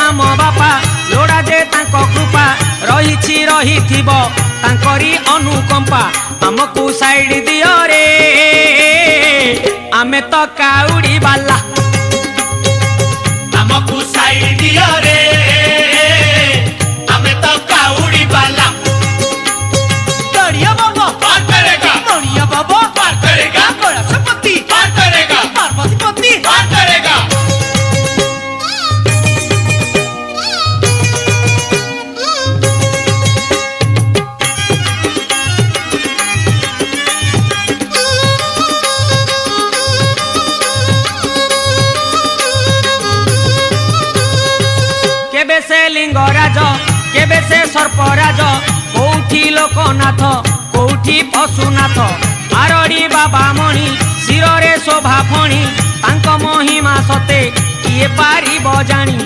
आम बापा लोड़ा जे तांको कृपा रही रही तांकरी अनुकंपा आमको साइड दियो रे आमे तो काउड़ी बाला आमको साइड दियो रे आमे तो काउड़ी बाला गड़िया बाबा पार करेगा गड़िया बाबा पार करेगा कैलाशपति पार करेगा पार्वती पति पार करेगा। केबे से लिंगराज केबे से सर्पराज कोठी लोकनाथ कोठी पशुनाथ आरड़ी बाबा मणि शिरे शोभा फणी तांको महिमा सते किए पारिब जानी